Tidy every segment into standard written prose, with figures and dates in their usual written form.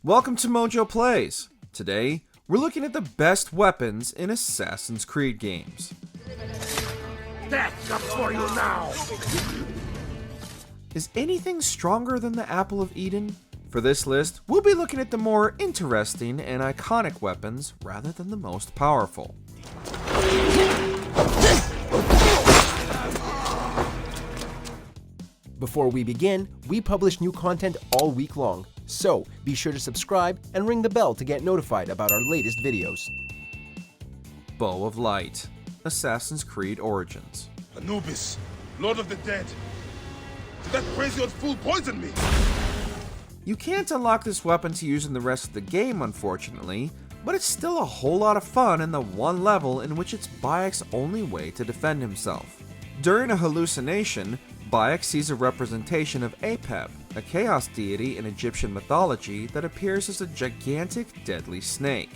Welcome to MojoPlays. Today, we're looking at the best weapons in Assassin's Creed games. Death comes for you now! Is anything stronger than the Apple of Eden? For this list, we'll be looking at the more interesting and iconic weapons rather than the most powerful. Before we begin, we publish new content all week long, so be sure to subscribe and ring the bell to get notified about our latest videos. Bow of Light, Assassin's Creed Origins. Anubis, Lord of the Dead. Did that crazy old fool poison me? You can't unlock this weapon to use in the rest of the game, unfortunately, but it's still a whole lot of fun in the one level in which it's Bayek's only way to defend himself. During a hallucination, Bayek sees a representation of Apep, a chaos deity in Egyptian mythology that appears as a gigantic, deadly snake.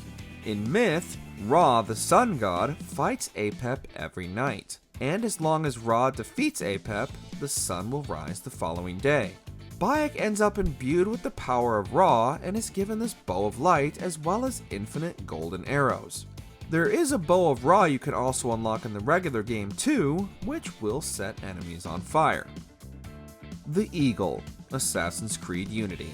In myth, Ra, the sun god, fights Apep every night, and as long as Ra defeats Apep, the sun will rise the following day. Bayek ends up imbued with the power of Ra and is given this Bow of Light as well as infinite golden arrows. There is a Bow of Ra you can also unlock in the regular game too, which will set enemies on fire. The Eagle, Assassin's Creed Unity.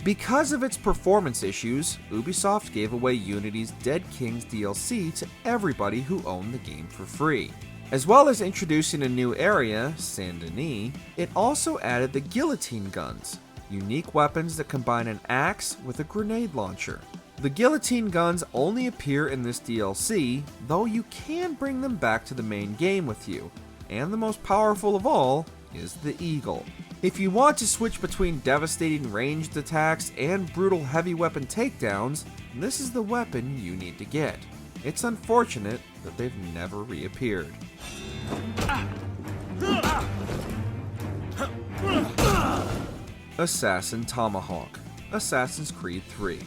Because of its performance issues, Ubisoft gave away Unity's Dead Kings DLC to everybody who owned the game for free. As well as introducing a new area, Saint Denis, it also added the guillotine guns, unique weapons that combine an axe with a grenade launcher. The guillotine guns only appear in this DLC, though you can bring them back to the main game with you, and the most powerful of all is the Eagle. If you want to switch between devastating ranged attacks and brutal heavy weapon takedowns, this is the weapon you need to get. It's unfortunate that they've never reappeared. Assassin Tomahawk, Assassin's Creed 3.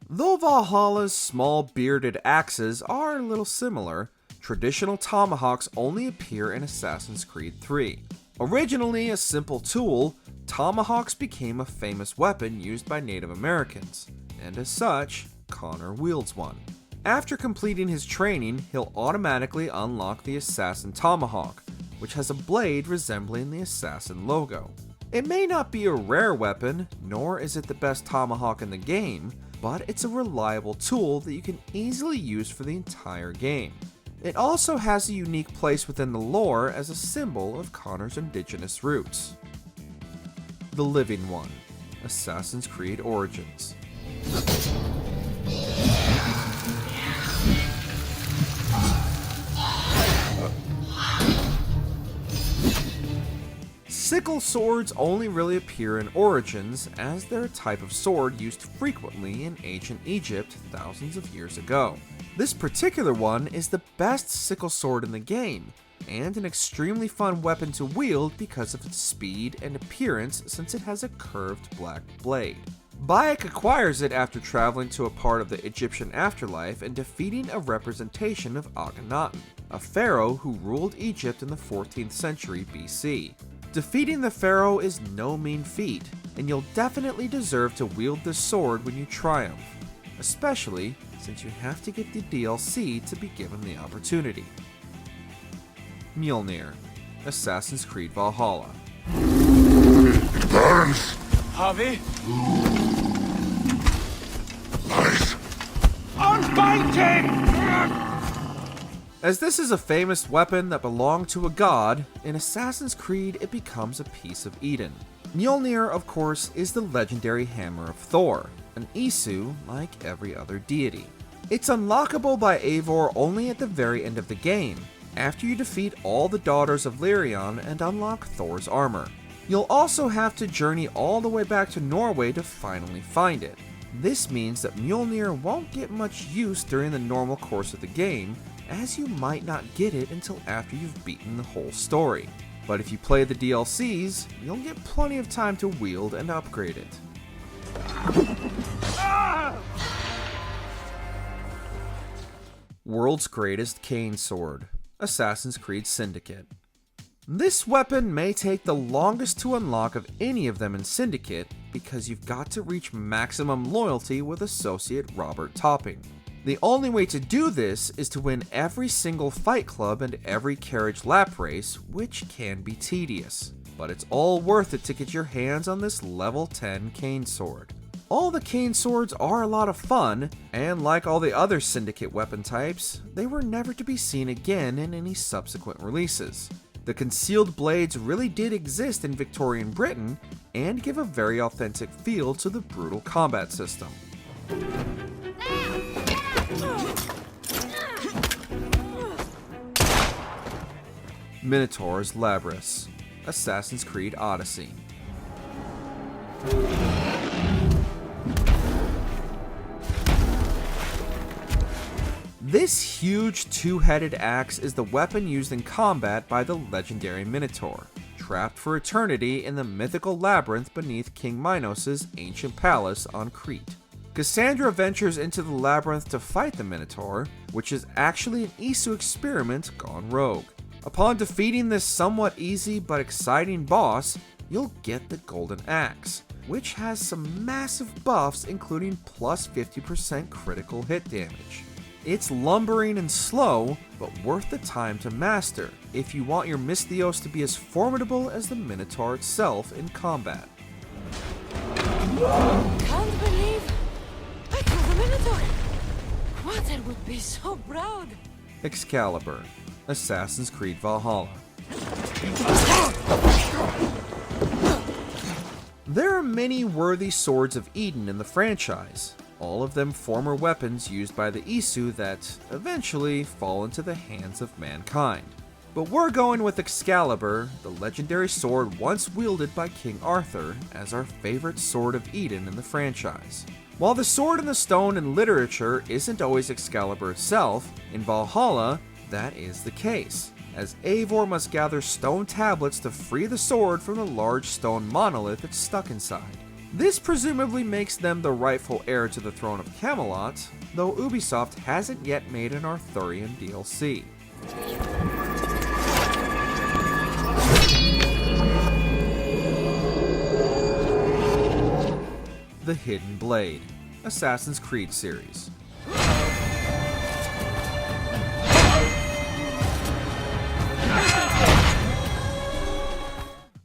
Though Valhalla's small bearded axes are a little similar, traditional tomahawks only appear in Assassin's Creed 3. Originally a simple tool, tomahawks became a famous weapon used by Native Americans, and as such, Connor wields one. After completing his training, he'll automatically unlock the Assassin Tomahawk, which has a blade resembling the Assassin logo. It may not be a rare weapon, nor is it the best tomahawk in the game, but it's a reliable tool that you can easily use for the entire game. It also has a unique place within the lore as a symbol of Connor's indigenous roots. The Living One, Assassin's Creed Origins. Sickle swords only really appear in Origins, as they're a type of sword used frequently in ancient Egypt thousands of years ago. This particular one is the best sickle sword in the game, and an extremely fun weapon to wield because of its speed and appearance since it has a curved black blade. Bayek acquires it after traveling to a part of the Egyptian afterlife and defeating a representation of Akhenaten, a pharaoh who ruled Egypt in the 14th century BC. Defeating the pharaoh is no mean feat, and you'll definitely deserve to wield this sword when you triumph, especially since you have to get the DLC to be given the opportunity. Mjolnir, Assassin's Creed Valhalla. It burns! Harvey? Nice! Unbiting! As this is a famous weapon that belonged to a god, in Assassin's Creed it becomes a piece of Eden. Mjolnir, of course, is the legendary hammer of Thor, an Isu like every other deity. It's unlockable by Eivor only at the very end of the game, after you defeat all the daughters of Lyrion and unlock Thor's armor. You'll also have to journey all the way back to Norway to finally find it. This means that Mjolnir won't get much use during the normal course of the game, as you might not get it until after you've beaten the whole story. But if you play the DLCs, you'll get plenty of time to wield and upgrade it. World's Greatest Cane Sword, Assassin's Creed Syndicate. This weapon may take the longest to unlock of any of them in Syndicate because you've got to reach maximum loyalty with Associate Robert Topping. The only way to do this is to win every single fight club and every carriage lap race, which can be tedious, but it's all worth it to get your hands on this level 10 cane sword. All the cane swords are a lot of fun, and like all the other Syndicate weapon types, they were never to be seen again in any subsequent releases. The concealed blades really did exist in Victorian Britain and give a very authentic feel to the brutal combat system. Minotaur's Labrys, Assassin's Creed Odyssey. This huge two-headed axe is the weapon used in combat by the legendary Minotaur, trapped for eternity in the mythical labyrinth beneath King Minos' ancient palace on Crete. Cassandra ventures into the labyrinth to fight the Minotaur, which is actually an Isu experiment gone rogue. Upon defeating this somewhat easy but exciting boss, you'll get the Golden Axe, which has some massive buffs including plus 50% critical hit damage. It's lumbering and slow, but worth the time to master if you want your Misthios to be as formidable as the Minotaur itself in combat. Can't believe I killed the Minotaur! Mother would be so proud! Excalibur, Assassin's Creed Valhalla. There are many worthy Swords of Eden in the franchise, all of them former weapons used by the Isu that eventually fall into the hands of mankind. But we're going with Excalibur, the legendary sword once wielded by King Arthur, as our favorite Sword of Eden in the franchise. While the Sword in the Stone in literature isn't always Excalibur itself, in Valhalla, that is the case, as Eivor must gather stone tablets to free the sword from the large stone monolith it's stuck inside. This presumably makes them the rightful heir to the throne of Camelot, though Ubisoft hasn't yet made an Arthurian DLC. The Hidden Blade, Assassin's Creed series.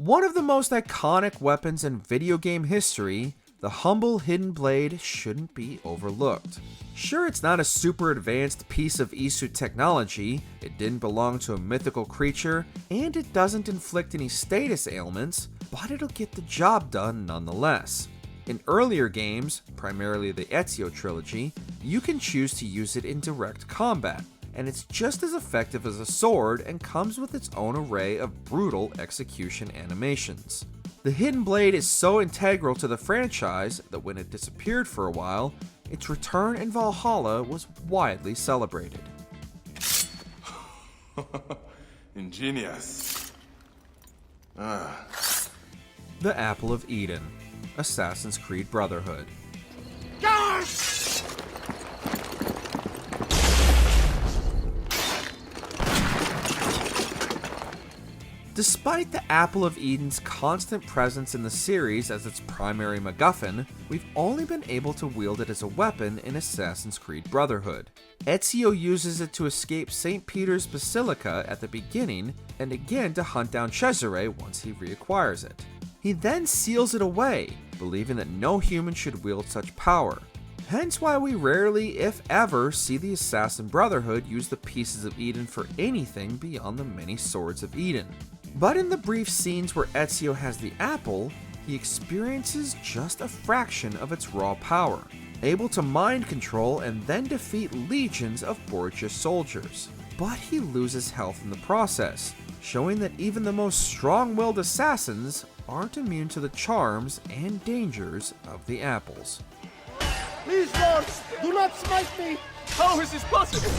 One of the most iconic weapons in video game history, the humble hidden blade shouldn't be overlooked. Sure, it's not a super advanced piece of Isu technology, it didn't belong to a mythical creature, and it doesn't inflict any status ailments, but it'll get the job done nonetheless. In earlier games, primarily the Ezio trilogy, you can choose to use it in direct combat, and it's just as effective as a sword and comes with its own array of brutal execution animations. The Hidden Blade is so integral to the franchise that when it disappeared for a while, its return in Valhalla was widely celebrated. Ingenious. The Apple of Eden, Assassin's Creed Brotherhood. Despite the Apple of Eden's constant presence in the series as its primary MacGuffin, we've only been able to wield it as a weapon in Assassin's Creed Brotherhood. Ezio uses it to escape St. Peter's Basilica at the beginning, and again to hunt down Cesare once he reacquires it. He then seals it away, believing that no human should wield such power. Hence why we rarely, if ever, see the Assassin Brotherhood use the pieces of Eden for anything beyond the many swords of Eden. But in the brief scenes where Ezio has the apple, he experiences just a fraction of its raw power, able to mind control and then defeat legions of Borgia soldiers. But he loses health in the process, showing that even the most strong-willed assassins aren't immune to the charms and dangers of the apples. Please, Lord, do not smite me! How is this possible?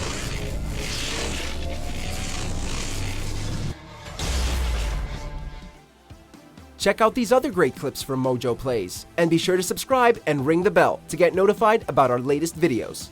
Check out these other great clips from MojoPlays, and be sure to subscribe and ring the bell to get notified about our latest videos.